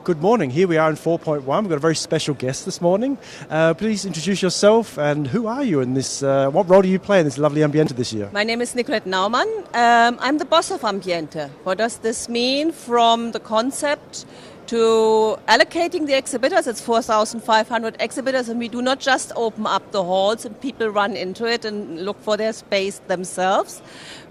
Good morning. Here we are in 4.1. We've got a very special guest this morning. Please introduce yourself and who are you in this, what role do you play in this lovely Ambiente this year? My name is Nicolette Naumann. I'm the boss of Ambiente. What does this mean? From the concept to allocating the exhibitors, it's 4,500 exhibitors, and we do not just open up the halls and people run into it and look for their space themselves.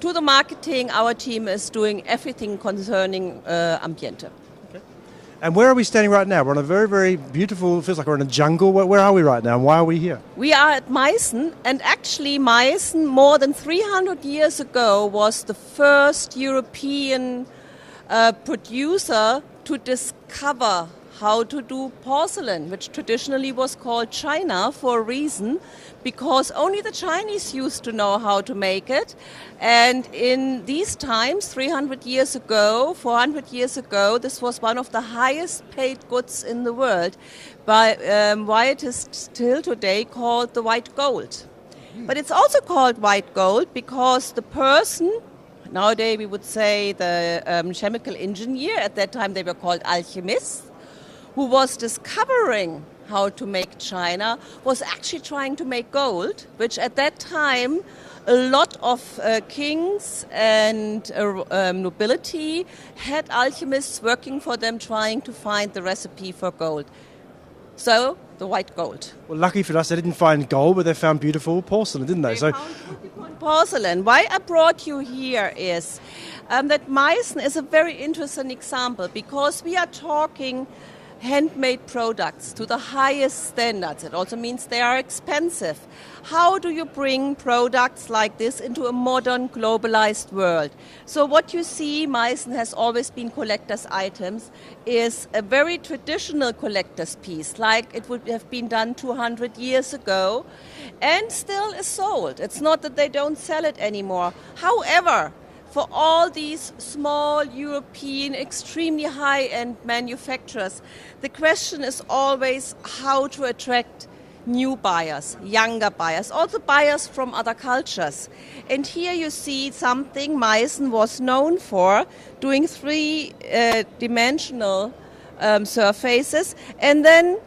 To the marketing, our team is doing everything concerning Ambiente. And where are we standing right now? We're on a very, very beautiful, feels like we're in a jungle. Where are we right now and why are we here? We are at Meissen, and actually Meissen, more than 300 years ago, was the first European producer to discover how to do porcelain, which traditionally was called China for a reason, because only the Chinese used to know how to make it. And in these times, 300 years ago, 400 years ago, this was one of the highest paid goods in the world, why it is still today called the white gold. But it's also called white gold because the person, nowadays we would say the chemical engineer, at that time they were called alchemists, who was discovering how to make China, was actually trying to make gold, which at that time a lot of kings and nobility had alchemists working for them trying to find the recipe for gold. So, the white gold. Well, lucky for us, they didn't find gold, but they found beautiful porcelain, didn't they? They found beautiful porcelain. Why I brought you here is that Meissen is a very interesting example because we are talking handmade products to the highest standards. It also means they are expensive. How do you bring products like this into a modern, globalized world? So what you see, Meissen has always been collector's items, is a very traditional collector's piece, like it would have been done 200 years ago, and still is sold. It's not that they don't sell it anymore. However, for all these small European, extremely high-end manufacturers, the question is always how to attract new buyers, younger buyers, also buyers from other cultures. And here you see something Meissen was known for, doing three-dimensional surfaces and then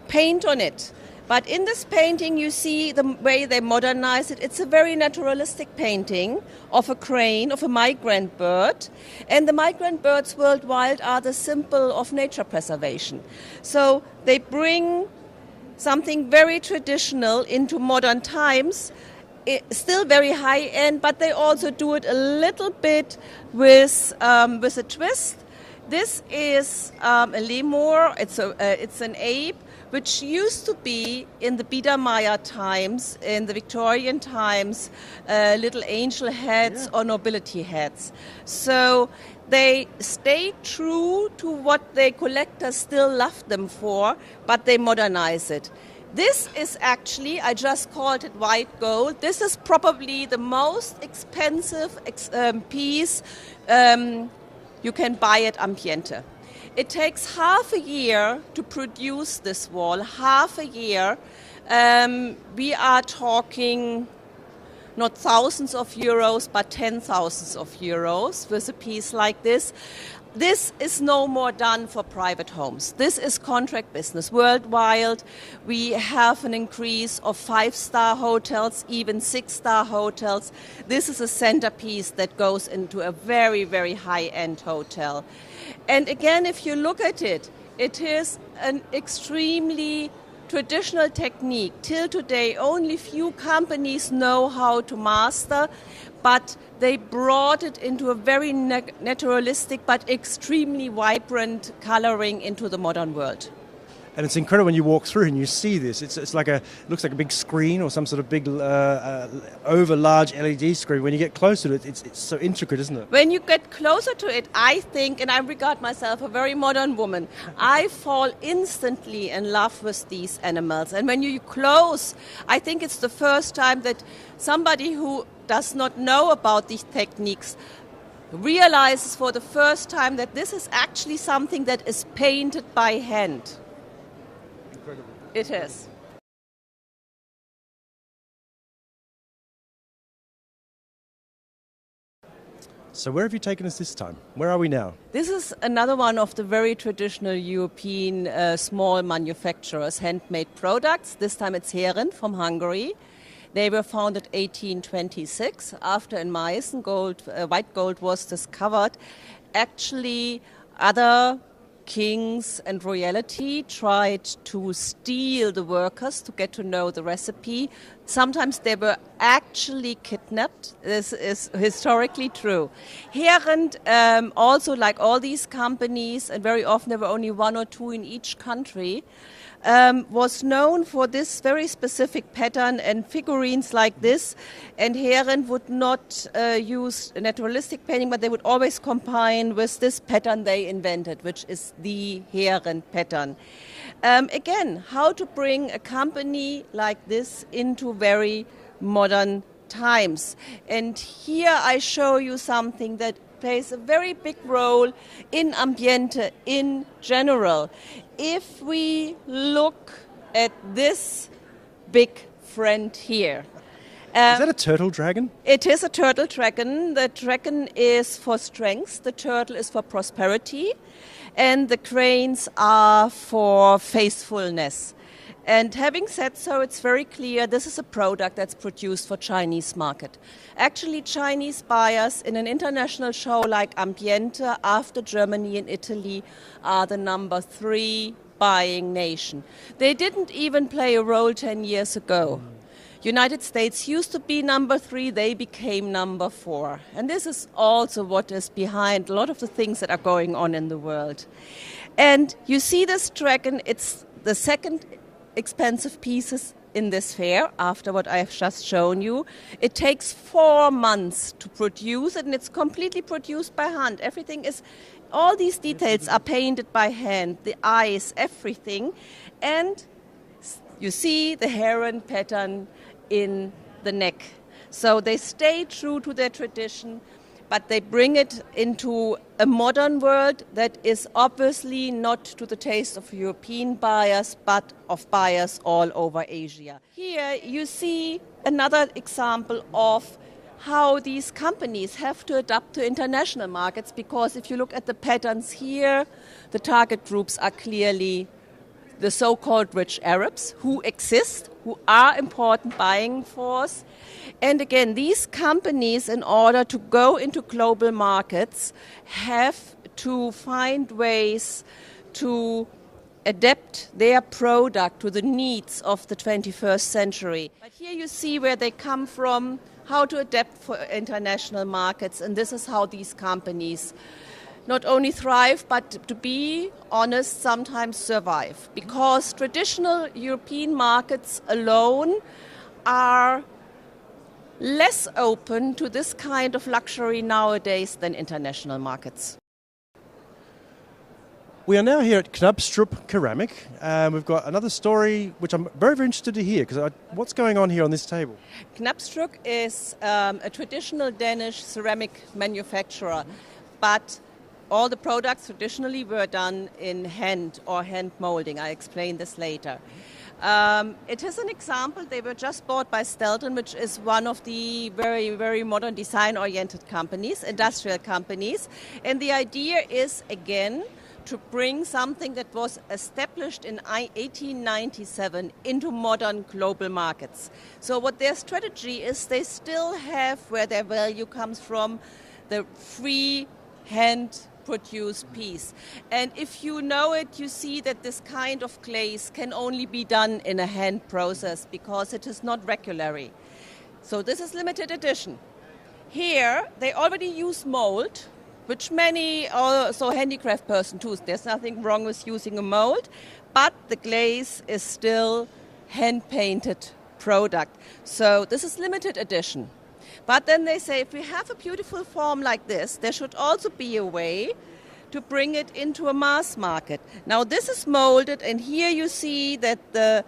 paint on it. But in this painting, you see the way they modernize it. It's a very naturalistic painting of a crane, of a migrant bird. And the migrant birds worldwide are the symbol of nature preservation. So they bring something very traditional into modern times, still very high-end, but they also do it a little bit with a twist. This is a lemur. It's an ape, which used to be in the Biedermeier times, in the Victorian times, little angel heads or nobility heads. So they stay true to what the collectors still love them for, but they modernize it. This is actually, I just called it white gold. This is probably the most expensive piece you can buy at Ambiente. It takes half a year to produce this wall, half a year. We are talking not thousands of euros, but 10,000s of euros with a piece like this. This is no more done for private homes. This is contract business. Worldwide, we have an increase of 5-star hotels, even 6-star hotels. This is a centerpiece that goes into a very, very high-end hotel. And again, if you look at it, it is an extremely traditional technique. Till today, only few companies know how to master, but they brought it into a very naturalistic but extremely vibrant coloring into the modern world. And it's incredible when you walk through and you see this. It's like it looks like a big screen or some sort of big over large LED screen. When you get close to it, it's so intricate, isn't it? When you get closer to it, I think, and I regard myself a very modern woman, I fall instantly in love with these animals. And when you close, I think it's the first time that somebody who does not know about these techniques realizes for the first time that this is actually something that is painted by hand. Incredible. It is. So where have you taken us this time? Where are we now? This is another one of the very traditional European small manufacturers, handmade products. This time it's Herend from Hungary. They were founded 1826 after in Meissen white gold was discovered. Actually, other kings and royalty tried to steal the workers to get to know the recipe. Sometimes they were actually kidnapped. This is historically true. Herend, also like all these companies, and very often there were only one or two in each country, was known for this very specific pattern and figurines like this. And Herend would not use naturalistic painting, but they would always combine with this pattern they invented, which is the Herend pattern. Again, how to bring a company like this into very modern times. And here I show you something that plays a very big role in Ambiente in general. If we look at this big friend here. Is that a turtle dragon? It is a turtle dragon. The dragon is for strength, the turtle is for prosperity, and the cranes are for faithfulness. And having said so, it's very clear this is a product that's produced for Chinese market. Actually, Chinese buyers in an international show like Ambiente, after Germany and Italy, are the number 3 buying nation. They didn't even play a role 10 years ago. United States used to be number 3, they became number 4. And this is also what is behind a lot of the things that are going on in the world. And you see this dragon, it's the second expensive pieces in this fair after what I have just shown you. It takes 4 months to produce it, and it's completely produced by hand. All these details are painted by hand, the eyes, everything. And you see the Herend pattern in the neck. So they stay true to their tradition, but they bring it into a modern world that is obviously not to the taste of European buyers, but of buyers all over Asia. Here you see another example of how these companies have to adapt to international markets, because if you look at the patterns here, the target groups are clearly the so-called rich Arabs who exist, who are important buying force. And again, these companies, in order to go into global markets, have to find ways to adapt their product to the needs of the 21st century. But here you see where they come from, how to adapt for international markets, and this is how these companies not only thrive, but to be honest, sometimes survive. Because traditional European markets alone are less open to this kind of luxury nowadays than international markets. We are now here at Knabstrup Ceramic. We've got another story which I'm very, very interested to hear, because what's going on here on this table? Knabstrup is a traditional Danish ceramic manufacturer, but all the products traditionally were done in hand or hand molding. I explain this later. It is an example. They were just bought by Stelton, which is one of the very, very modern design-oriented companies, industrial companies. And the idea is, again, to bring something that was established in 1897 into modern global markets. So what their strategy is, they still have, where their value comes from, the free hand produced piece. And if you know it, you see that this kind of glaze can only be done in a hand process because it is not regularly. So this is limited edition. Here they already use mold, which many also handicraft person too. There's nothing wrong with using a mold, but the glaze is still hand-painted product. So this is limited edition. But then they say, if we have a beautiful form like this, there should also be a way to bring it into a mass market. Now this is molded, and here you see that the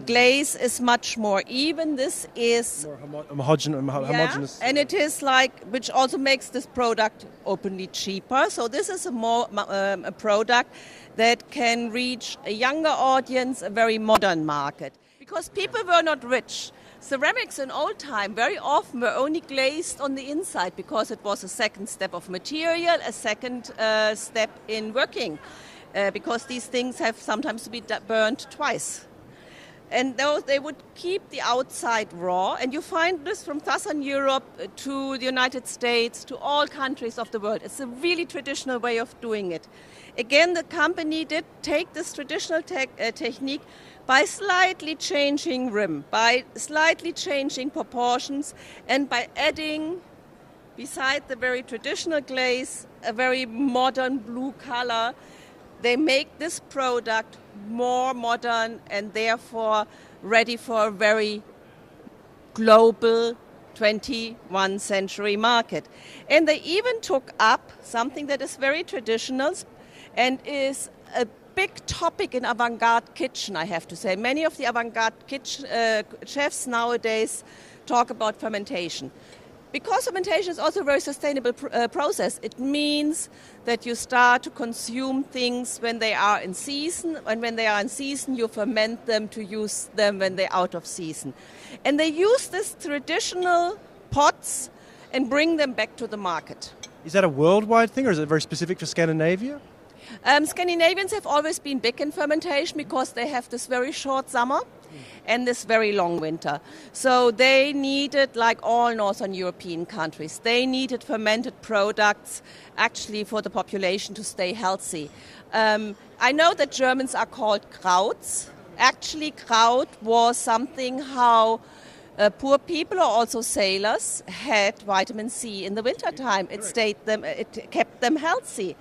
glaze is much more even. This is more homogeneous. And it is like, which also makes this product openly cheaper. So this is a product that can reach a younger audience, a very modern market. Because people were not rich. Ceramics in old time very often were only glazed on the inside because it was a second step of material, a second step in working, because these things have sometimes to be burnt twice. And they would keep the outside raw, and you find this from Southern Europe to the United States to all countries of the world. It's a really traditional way of doing it. Again, the company did take this traditional technique by slightly changing rim, by slightly changing proportions, and by adding, beside the very traditional glaze, a very modern blue color. They make this product more modern and therefore ready for a very global 21st century market. And they even took up something that is very traditional and is a big topic in avant-garde kitchen, I have to say. Many of the avant-garde chefs nowadays talk about fermentation. Because fermentation is also a very sustainable process, it means that you start to consume things when they are in season, and when they are in season, you ferment them to use them when they're out of season. And they use these traditional pots and bring them back to the market. Is that a worldwide thing, or is it very specific for Scandinavia? Scandinavians have always been big in fermentation because they have this very short summer and this very long winter. So they needed, like all Northern European countries, they needed fermented products actually for the population to stay healthy. I know that Germans are called Krauts. Actually, Kraut was something how poor people or also sailors had vitamin C in the wintertime. It kept them healthy.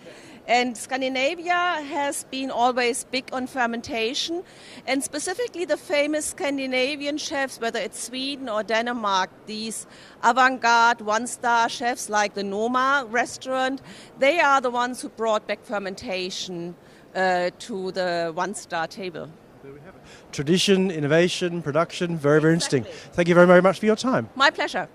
And Scandinavia has been always big on fermentation, and specifically the famous Scandinavian chefs, whether it's Sweden or Denmark, these avant-garde one-star chefs like the Noma restaurant, they are the ones who brought back fermentation to the one-star table. There we have it. Tradition, innovation, production, very, very interesting. Thank you very, very much for your time. My pleasure.